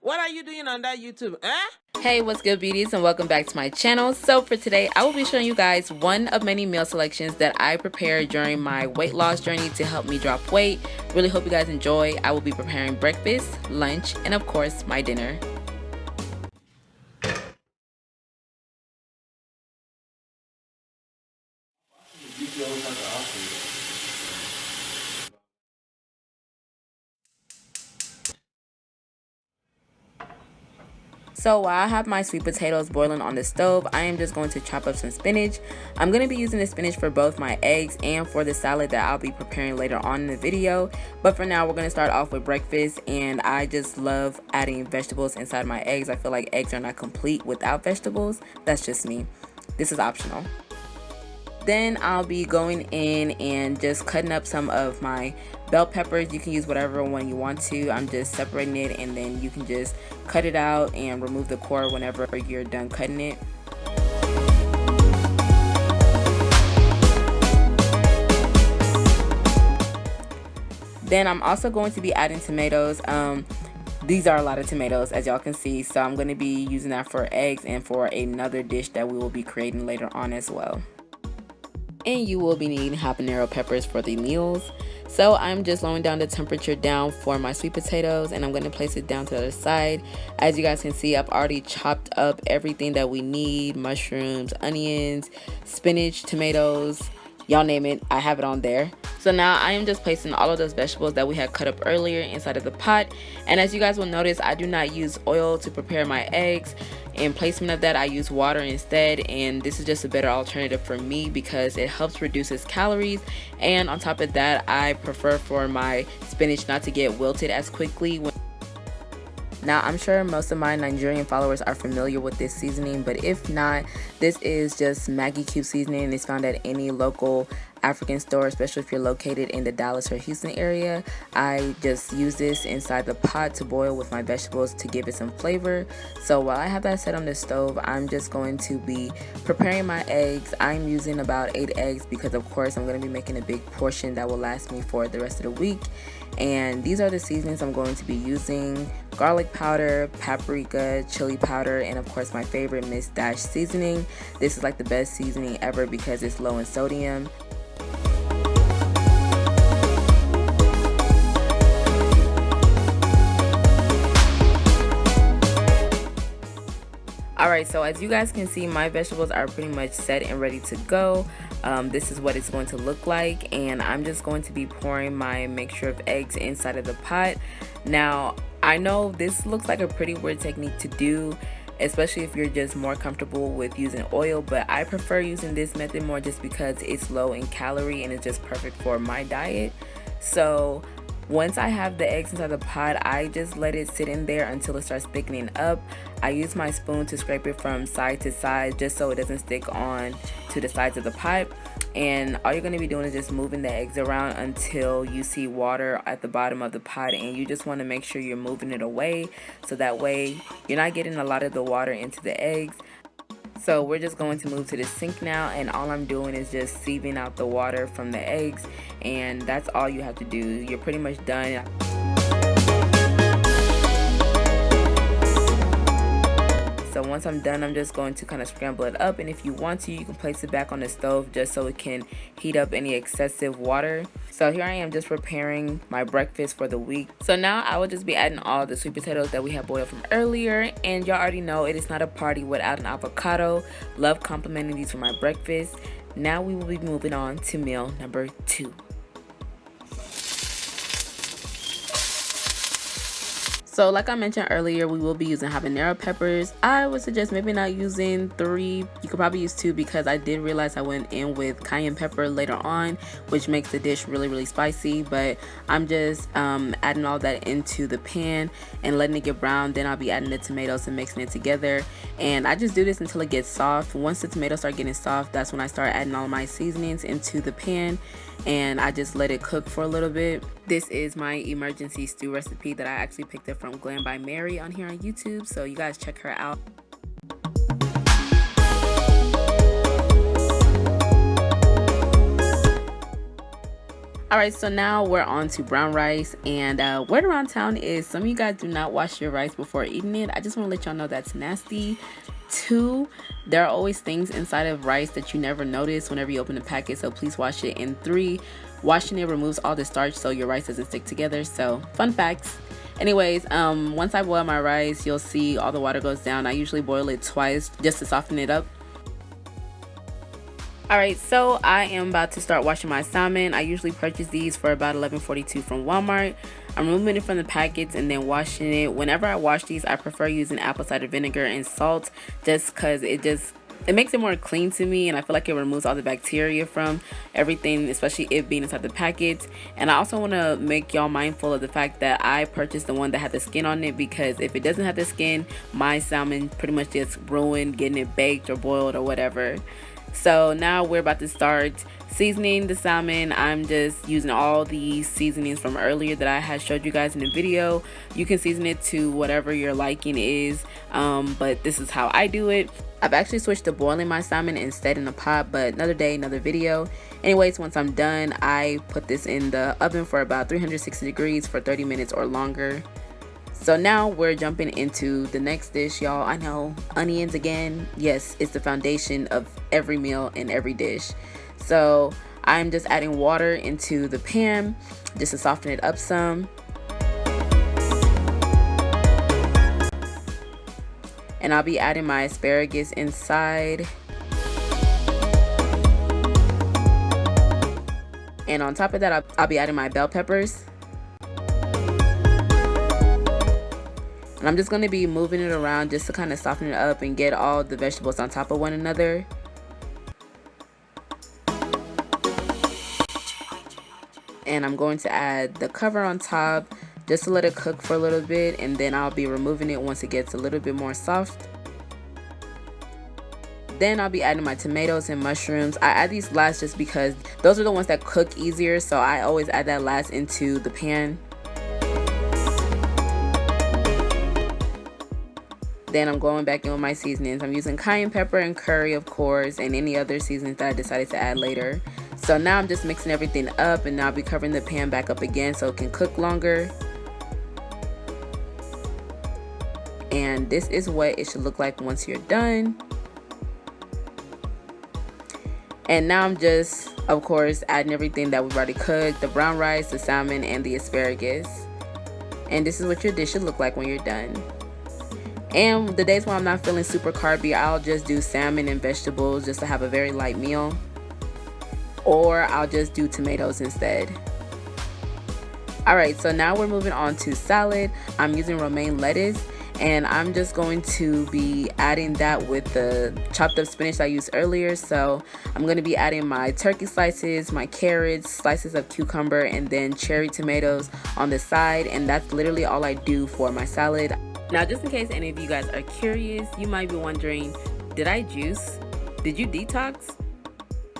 What are you doing on that YouTube? Eh? Hey, what's good, beauties, and welcome back to my channel. So for today, I will be showing you guys one of many meal selections that I prepared during my weight loss journey to help me drop weight. Really hope you guys enjoy. I will be preparing breakfast, lunch, and of course my dinner. So while I have my sweet potatoes boiling on the stove, I am just going to chop up some spinach. I'm going to be using the spinach for both my eggs and for the salad that I'll be preparing later on in the video. But for now, we're going to start off with breakfast, and I just love adding vegetables inside my eggs. I feel like eggs are not complete without vegetables. That's just me. This is optional. Then I'll be going in and just cutting up some of my bell peppers. You can use whatever one you want to. I'm just separating it, and then you can just cut it out and remove the core whenever you're done cutting it. Then I'm also going to be adding tomatoes. These are a lot of tomatoes, as y'all can see, so I'm going to be using that for eggs and for another dish that we will be creating later on as well. And you will be needing habanero peppers for the meals. So I'm just lowering down the temperature down for my sweet potatoes, and I'm going to place it down to the other side. As you guys can see, I've already chopped up everything that we need: mushrooms, onions, spinach, tomatoes, y'all name it, I have it on there. So now I am just placing all of those vegetables that we had cut up earlier inside of the pot. And as you guys will notice, I do not use oil to prepare my eggs. In placement of that, I use water instead, and this is just a better alternative for me because it helps reduce its calories. And on top of that, I prefer for my spinach not to get wilted as quickly. Now, I'm sure most of my Nigerian followers are familiar with this seasoning, but if not, this is just Maggi cube seasoning. It's found at any local African store, especially if you're located in the Dallas or Houston area. I just use this inside the pot to boil with my vegetables to give it some flavor. So while I have that set on the stove, I'm just going to be preparing my eggs. I'm using about 8 eggs because of course I'm going to be making a big portion that will last me for the rest of the week. And these are the seasonings I'm going to be using: garlic powder, paprika, chili powder, and of course my favorite, Miss Dash seasoning. This is like the best seasoning ever because it's low in sodium. Alright, so as you guys can see, my vegetables are pretty much set and ready to go. This is what it's going to look like, and I'm just going to be pouring my mixture of eggs inside of the pot. Now, I know this looks like a pretty weird technique to do, especially if you're just more comfortable with using oil, but I prefer using this method more just because it's low in calorie and it's just perfect for my diet. So once I have the eggs inside the pot, I just let it sit in there until it starts thickening up. I use my spoon to scrape it from side to side just so it doesn't stick on to the sides of the pot. And all you're going to be doing is just moving the eggs around until you see water at the bottom of the pot, and you just want to make sure you're moving it away so that way you're not getting a lot of the water into the eggs. So we're just going to move to the sink now, and all I'm doing is just sieving out the water from the eggs, and that's all you have to do. You're pretty much done. So once I'm done, I'm just going to kind of scramble it up, and if you want to, you can place it back on the stove just so it can heat up any excessive water. So here I am just preparing my breakfast for the week. So now I will just be adding all the sweet potatoes that we had boiled from earlier, and y'all already know it is not a party without an avocado. Love complimenting these for my breakfast. Now we will be moving on to meal number 2. So like I mentioned earlier, we will be using habanero peppers. I would suggest maybe not using 3. You could probably use 2 because I did realize I went in with cayenne pepper later on, which makes the dish really spicy. But I'm just adding all that into the pan and letting it get brown. Then I'll be adding the tomatoes and mixing it together. And I just do this until it gets soft. Once the tomatoes start getting soft, that's when I start adding all my seasonings into the pan, and I just let it cook for a little bit. This is my emergency stew recipe that I actually picked up from Glam by Mary on here on YouTube, so you guys check her out. Alright, so now we're on to brown rice, and word around town is some of you guys do not wash your rice before eating it. I just want to let y'all know that's nasty. 2, there are always things inside of rice that you never notice whenever you open the packet, so please wash it. And 3, washing it removes all the starch so your rice doesn't stick together. So fun facts. Anyways, once I boil my rice, you'll see all the water goes down. I usually boil it twice just to soften it up. Alright, so I am about to start washing my salmon. I usually purchase these for about $11.42 from Walmart. I'm removing it from the packets and then washing it. Whenever I wash these, I prefer using apple cider vinegar and salt, just because it makes it more clean to me, and I feel like it removes all the bacteria from everything, especially it being inside the packets. And I also want to make y'all mindful of the fact that I purchased the one that had the skin on it, because if it doesn't have the skin, my salmon pretty much gets ruined getting it baked or boiled or whatever. So now we're about to start seasoning the salmon. I'm just using all the seasonings from earlier that I had showed you guys in the video. You can season it to whatever your liking is, but this is how I do it. I've actually switched to boiling my salmon instead in a pot, but another day, another video. Anyways, once I'm done, I put this in the oven for about 360 degrees for 30 minutes or longer. So now we're jumping into the next dish, y'all. I know, onions again. Yes, it's the foundation of every meal and every dish. So I'm just adding water into the pan just to soften it up some. And I'll be adding my asparagus inside. And on top of that, I'll be adding my bell peppers. And I'm just going to be moving it around just to kind of soften it up and get all the vegetables on top of one another. And I'm going to add the cover on top just to let it cook for a little bit, and then I'll be removing it once it gets a little bit more soft. Then I'll be adding my tomatoes and mushrooms. I add these last just because those are the ones that cook easier, so I always add that last into the pan. Then I'm going back in with my seasonings. I'm using cayenne pepper and curry, of course, and any other seasonings that I decided to add later. So now I'm just mixing everything up, and now I'll be covering the pan back up again so it can cook longer. And this is what it should look like once you're done. And now I'm just, of course, adding everything that we've already cooked, the brown rice, the salmon, and the asparagus. And this is what your dish should look like when you're done. And the days when I'm not feeling super carby, I'll just do salmon and vegetables just to have a very light meal. Or I'll just do tomatoes instead. Alright, so now we're moving on to salad. I'm using romaine lettuce, and I'm just going to be adding that with the chopped up spinach I used earlier. So I'm going to be adding my turkey slices, my carrots, slices of cucumber, and then cherry tomatoes on the side. And that's literally all I do for my salad. Now, just in case any of you guys are curious, you might be wondering, did I juice? Did you detox?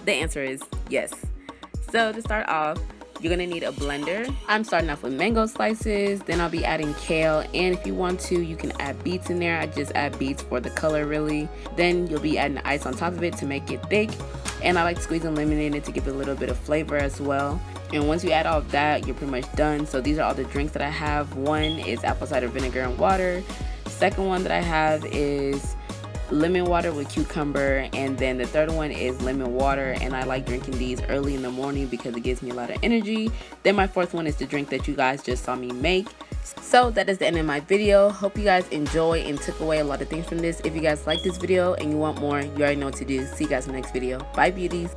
The answer is yes. So to start off, you're gonna need a blender. I'm starting off with mango slices, then I'll be adding kale, and if you want to, you can add beets in there. I just add beets for the color, really. Then you'll be adding ice on top of it to make it thick, and I like squeezing lemon in it to give it a little bit of flavor as well. And once you add all of that, you're pretty much done. So these are all the drinks that I have. One is apple cider vinegar and water. Second one that I have is lemon water with cucumber, and then the third one is lemon water, and I like drinking these early in the morning because it gives me a lot of energy. Then my fourth one is the drink that you guys just saw me make. So that is the end of my video. Hope you guys enjoy and took away a lot of things from this. If you guys like this video and you want more, you already know what to do. See you guys in the next video. Bye, beauties.